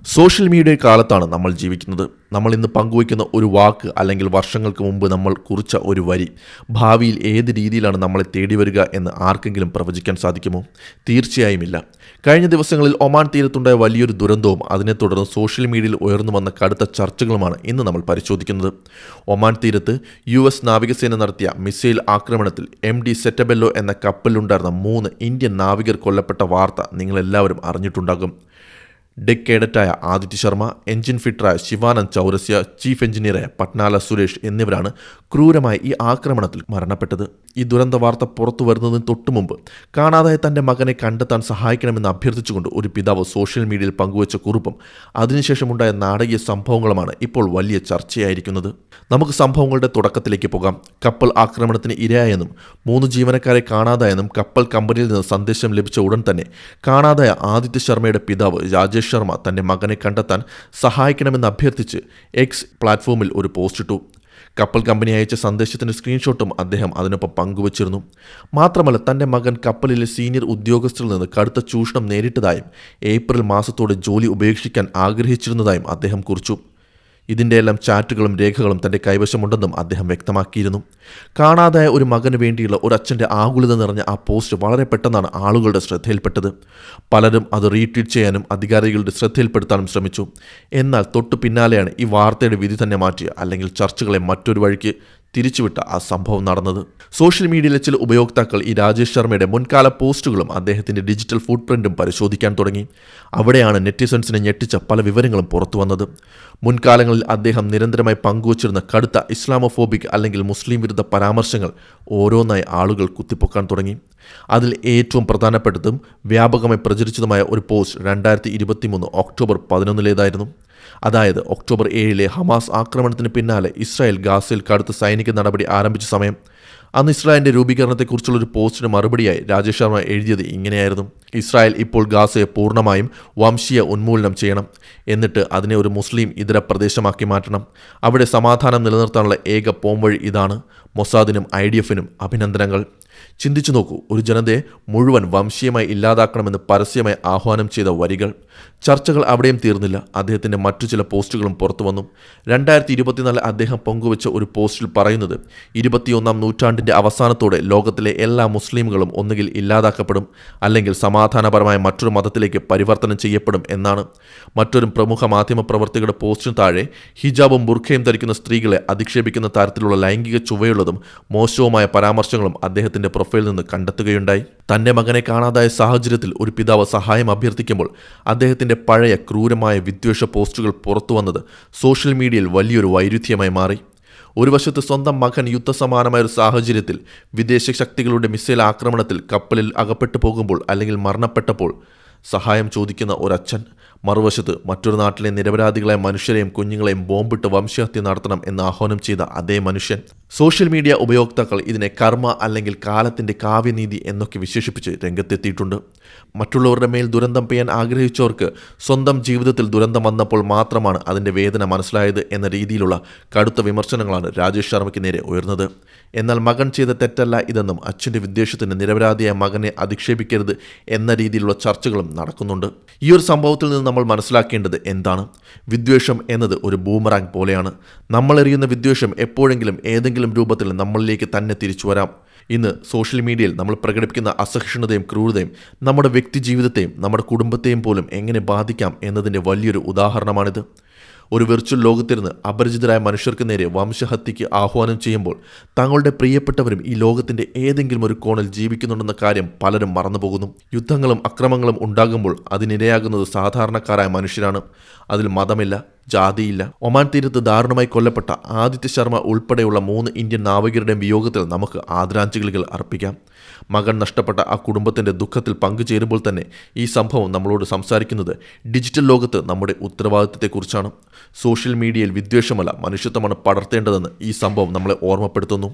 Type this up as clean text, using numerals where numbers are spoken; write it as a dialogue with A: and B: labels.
A: Social media കാലത്താണ് നമ്മൾ ജീവിക്കുന്നത്. നമ്മൾ ഇന്ന് പങ്കുവയ്ക്കുന്ന ഒരു വാക്ക് അല്ലെങ്കിൽ വർഷങ്ങൾക്ക് മുമ്പ് നമ്മൾ കുറിച്ച ഒരു വരി ഭാവിയിൽ ഏത് രീതിയിലാണ് നമ്മളെ തേടി വരിക എന്ന് ആർക്കെങ്കിലും പ്രവചിക്കാൻ സാധിക്കുമോ? തീർച്ചയായും ഇല്ല. കഴിഞ്ഞ ദിവസങ്ങളിൽ ഒമാൻ തീരത്തുണ്ടായ വലിയൊരു ദുരന്തവും അതിനെ തുടർന്ന് സോഷ്യൽ മീഡിയയിൽ ഉയർന്നു വന്ന കടുത്ത ചർച്ചകളുമാണ് ഇന്ന് നമ്മൾ പരിശോധിക്കുന്നത്. ഒമാൻ തീരത്ത് US നാവികസേന നടത്തിയ മിസൈൽ ആക്രമണത്തിൽ MT സെറ്റബെല്ലോ എന്ന കപ്പലിലുണ്ടായിരുന്ന 3 ഇന്ത്യൻ നാവികർ കൊല്ലപ്പെട്ട വാർത്ത നിങ്ങളെല്ലാവരും അറിഞ്ഞിട്ടുണ്ടാകും. ഡെക്ക് കേഡറ്റായ ആദിത്യ ശർമ്മ, എഞ്ചിൻ ഫിറ്ററായ ശിവാനന്ദ് ചൗരസ്യ, ചീഫ് എഞ്ചിനീയറായ പട്നാല സുരേഷ് എന്നിവരാണ് ക്രൂരമായി ഈ ആക്രമണത്തിൽ മരണപ്പെട്ടത്. ഈ ദുരന്ത വാർത്ത പുറത്തു വരുന്നതിന് തൊട്ടുമുമ്പ് കാണാതായ തൻ്റെ മകനെ കണ്ടെത്താൻ സഹായിക്കണമെന്ന് അഭ്യർത്ഥിച്ചുകൊണ്ട് ഒരു പിതാവ് സോഷ്യൽ മീഡിയയിൽ പങ്കുവച്ച കുറിപ്പും അതിനുശേഷമുണ്ടായ നാടകീയ സംഭവങ്ങളുമാണ് ഇപ്പോൾ വലിയ ചർച്ചയായിരിക്കുന്നത്. നമുക്ക് സംഭവങ്ങളുടെ തുടക്കത്തിലേക്ക് പോകാം. കപ്പൽ ആക്രമണത്തിന് ഇരയായെന്നും 3 ജീവനക്കാരെ കാണാതായെന്നും കപ്പൽ കമ്പനിയിൽ നിന്ന് സന്ദേശം ലഭിച്ച ഉടൻ തന്നെ കാണാതായ ആദിത്യ ശർമ്മയുടെ പിതാവ് രാജേഷ് ശർമ്മ തൻ്റെ മകനെ കണ്ടെത്താൻ സഹായിക്കണമെന്ന് അഭ്യർത്ഥിച്ച് എക്സ് പ്ലാറ്റ്ഫോമിൽ ഒരു പോസ്റ്റ് ഇട്ടു. കപ്പൽ കമ്പനി അയച്ച സന്ദേശത്തിൻ്റെ സ്ക്രീൻഷോട്ടും അദ്ദേഹം അതിനൊപ്പം പങ്കുവച്ചിരുന്നു. മാത്രമല്ല, തൻ്റെ മകൻ കപ്പലിലെ സീനിയർ ഉദ്യോഗസ്ഥരിൽ നിന്ന് കടുത്ത ചൂഷണം നേരിട്ടതായും ഏപ്രിൽ മാസത്തോടെ ജോലി ഉപേക്ഷിക്കാൻ ആഗ്രഹിച്ചിരുന്നതായും അദ്ദേഹം കുറിച്ചു. ഇതിൻ്റെയെല്ലാം ചാറ്റുകളും രേഖകളും തൻ്റെ കൈവശമുണ്ടെന്നും അദ്ദേഹം വ്യക്തമാക്കിയിരുന്നു. കാണാതായ ഒരു മകന് വേണ്ടിയുള്ള ഒരു അച്ഛൻ്റെ ആകുലത നിറഞ്ഞ ആ പോസ്റ്റ് വളരെ പെട്ടെന്നാണ് ആളുകളുടെ ശ്രദ്ധയിൽപ്പെട്ടത്. പലരും അത് റീട്വീറ്റ് ചെയ്യാനും അധികാരികളുടെ ശ്രദ്ധയിൽപ്പെടുത്താനും ശ്രമിച്ചു. എന്നാൽ തൊട്ടു പിന്നാലെയാണ് ഈ വാർത്തയുടെ വിധി തന്നെ മാറ്റിയ അല്ലെങ്കിൽ ചർച്ചകളെ മറ്റൊരു വഴിക്ക് തിരിച്ചുവിട്ട ആ സംഭവം നടന്നത്. സോഷ്യൽ മീഡിയയിലെ ചില ഉപയോക്താക്കൾ ഈ രാജേഷ് ശർമ്മയുടെ മുൻകാല പോസ്റ്റുകളും അദ്ദേഹത്തിൻ്റെ ഡിജിറ്റൽ ഫുട് പ്രിൻറ്റും പരിശോധിക്കാൻ തുടങ്ങി. അവിടെയാണ് നെറ്റിസൺസിനെ ഞെട്ടിച്ച പല വിവരങ്ങളും പുറത്തു വന്നത്. മുൻകാലങ്ങളിൽ അദ്ദേഹം നിരന്തരമായി പങ്കുവച്ചിരുന്ന കടുത്ത ഇസ്ലാമോഫോബിക് അല്ലെങ്കിൽ മുസ്ലിം വിരുദ്ധ പരാമർശങ്ങൾ ഓരോന്നായി ആളുകൾ കുത്തിപ്പൊക്കാൻ തുടങ്ങി. അതിൽ ഏറ്റവും പ്രധാനപ്പെട്ടതും വ്യാപകമായി പ്രചരിച്ചതുമായ ഒരു പോസ്റ്റ് 2023 ഒക്ടോബർ 11 അതായത് ഒക്ടോബർ 7 ഹമാസ് ആക്രമണത്തിന് പിന്നാലെ ഇസ്രായേൽ ഗാസയിൽ കടുത്ത സൈനിക നടപടി ആരംഭിച്ച സമയം. അന്ന് ഇസ്രായേലിൻ്റെ രൂപീകരണത്തെക്കുറിച്ചുള്ള ഒരു പോസ്റ്റിന് മറുപടിയായി രാജേഷ് ശർമ്മ എഴുതിയത് ഇങ്ങനെയായിരുന്നു: ഇസ്രായേൽ ഇപ്പോൾ ഗാസയെ പൂർണ്ണമായും വംശീയ ഉന്മൂലനം ചെയ്യണം, എന്നിട്ട് അതിനെ ഒരു മുസ്ലിം ഇതര പ്രദേശമാക്കി മാറ്റണം. അവിടെ സമാധാനം നിലനിർത്താനുള്ള ഏക പോംവഴി ഇതാണ്. മൊസാദിനും IDFനും അഭിനന്ദനങ്ങൾ. ചിന്തിച്ചു നോക്കൂ, ഒരു ജനതയെ മുഴുവൻ വംശീയമായി ഇല്ലാതാക്കണമെന്ന് പരസ്യമായി ആഹ്വാനം ചെയ്ത വരികൾ. ചർച്ചകൾ അവിടെയും തീർന്നില്ല. അദ്ദേഹത്തിൻ്റെ മറ്റു ചില പോസ്റ്റുകളും പുറത്തു വന്നു. 2024 അദ്ദേഹം പങ്കുവച്ച ഒരു പോസ്റ്റിൽ പറയുന്നത് 21ാം നൂറ്റാണ്ടിൻ്റെ അവസാനത്തോടെ ലോകത്തിലെ എല്ലാ മുസ്ലിമുകളും ഒന്നുകിൽ ഇല്ലാതാക്കപ്പെടും അല്ലെങ്കിൽ സമാധാനപരമായ മറ്റൊരു മതത്തിലേക്ക് പരിവർത്തനം ചെയ്യപ്പെടും എന്നാണ്. മറ്റൊരു പ്രമുഖ മാധ്യമ പ്രവർത്തകരുടെ പോസ്റ്റിന് താഴെ ഹിജാബും ബുർഖയും ധരിക്കുന്ന സ്ത്രീകളെ അധിക്ഷേപിക്കുന്ന തരത്തിലുള്ള ലൈംഗിക ചുവയുള്ളതും മോശവുമായ പരാമർശങ്ങളും അദ്ദേഹത്തിൻ്റെ പ്രൊഫൈലിൽ നിന്ന് കണ്ടെത്തുകയുണ്ടായി. തൻ്റെ മകനെ കാണാതായ സാഹചര്യത്തിൽ ഒരു പിതാവ് സഹായം അഭ്യർത്ഥിക്കുമ്പോൾ അദ്ദേഹത്തിൻ്റെ പഴയ ക്രൂരമായ വിദ്വേഷ പോസ്റ്റുകൾ പുറത്തു വന്നത് സോഷ്യൽ മീഡിയയിൽ വലിയൊരു വൈരുദ്ധ്യമായി മാറി. ഒരു വശത്ത് സ്വന്തം മകൻ യുദ്ധസമാനമായ ഒരു സാഹചര്യത്തിൽ വിദേശ ശക്തികളുടെ മിസൈൽ ആക്രമണത്തിൽ കപ്പലിൽ അകപ്പെട്ടു പോകുമ്പോൾ അല്ലെങ്കിൽ മരണപ്പെട്ടപ്പോൾ സഹായം ചോദിക്കുന്ന ഒരച്ഛൻ, മറുവശത്ത് മറ്റൊരു നാട്ടിലെ നിരപരാധികളായ മനുഷ്യരെയും കുഞ്ഞുങ്ങളെയും ബോംബിട്ട് വംശഹത്യ നടത്തണം എന്ന് ആഹ്വാനം ചെയ്ത അതേ മനുഷ്യൻ. സോഷ്യൽ മീഡിയ ഉപയോക്താക്കൾ ഇതിനെ കർമ്മ അല്ലെങ്കിൽ കാലത്തിൻ്റെ കാവ്യനീതി എന്നൊക്കെ വിശേഷിപ്പിച്ച് രംഗത്തെത്തിയിട്ടുണ്ട്. മറ്റുള്ളവരുടെ മേൽ ദുരന്തം പെയ്യാൻ ആഗ്രഹിച്ചവർക്ക് സ്വന്തം ജീവിതത്തിൽ ദുരന്തം വന്നപ്പോൾ മാത്രമാണ് അതിൻ്റെ വേദന മനസ്സിലായത് എന്ന രീതിയിലുള്ള കടുത്ത വിമർശനങ്ങളാണ് രാജേഷ് ശർമ്മയ്ക്ക് നേരെ ഉയർന്നത്. എന്നാൽ മകൻ ചെയ്ത തെറ്റല്ല ഇതെന്നും അച്ഛൻ്റെ വിദ്വേഷത്തിന് നിരപരാധിയായ മകനെ അധിക്ഷേപിക്കരുത് എന്ന രീതിയിലുള്ള ചർച്ചകളും നടക്കുന്നുണ്ട്. ഈ ഒരു സംഭവത്തിൽ നിന്ന് നമ്മൾ മനസ്സിലാക്കേണ്ടത് എന്താണ്? വിദ്വേഷം എന്നത് ഒരു ബൂമറാങ് പോലെയാണ്. നമ്മൾ എറിയുന്ന വിദ്വേഷം എപ്പോഴെങ്കിലും ഏതെങ്കിലും രൂപത്തിൽ നമ്മളിലേക്ക് തന്നെ തിരിച്ചു വരാം. ഇന്ന് സോഷ്യൽ മീഡിയയിൽ നമ്മൾ പ്രകടിപ്പിക്കുന്ന അസഹിഷ്ണുതയും ക്രൂരതയും നമ്മുടെ വ്യക്തി ജീവിതത്തെയും നമ്മുടെ കുടുംബത്തെയും പോലും എങ്ങനെ ബാധിക്കാം എന്നതിൻ്റെ വലിയൊരു ഉദാഹരണമാണിത്. ഒരു വിർച്വൽ ലോകത്തിരുന്ന് അപരിചിതരായ മനുഷ്യർക്ക് നേരെ വംശഹത്യയ്ക്ക് ആഹ്വാനം ചെയ്യുമ്പോൾ തങ്ങളുടെ പ്രിയപ്പെട്ടവരും ഈ ലോകത്തിൻ്റെ ഏതെങ്കിലും ഒരു കോണിൽ ജീവിക്കുന്നുണ്ടെന്ന കാര്യം പലരും മറന്നുപോകുന്നു. യുദ്ധങ്ങളും അക്രമങ്ങളും ഉണ്ടാകുമ്പോൾ അതിനിരയാകുന്നത് സാധാരണക്കാരായ മനുഷ്യരാണ്. അതിൽ മതമില്ല, ജാതിയില്ല. ഒമാൻ തീരത്ത് ദാരുണമായി കൊല്ലപ്പെട്ട ആദിത്യ ശർമ്മ ഉൾപ്പെടെയുള്ള 3 ഇന്ത്യൻ നാവികരുടെയും വിയോഗത്തിൽ നമുക്ക് ആദരാഞ്ജലികൾ അർപ്പിക്കാം. മകൻ നഷ്ടപ്പെട്ട ആ കുടുംബത്തിൻ്റെ ദുഃഖത്തിൽ പങ്കുചേരുമ്പോൾ തന്നെ ഈ സംഭവം നമ്മളോട് സംസാരിക്കുന്നത് ഡിജിറ്റൽ ലോകത്ത് നമ്മുടെ ഉത്തരവാദിത്തത്തെക്കുറിച്ചാണ്. സോഷ്യൽ മീഡിയയിൽ വിദ്വേഷമല്ല, മനുഷ്യത്വമാണ് പടർത്തേണ്ടതെന്ന് ഈ സംഭവം നമ്മളെ ഓർമ്മപ്പെടുത്തുന്നു.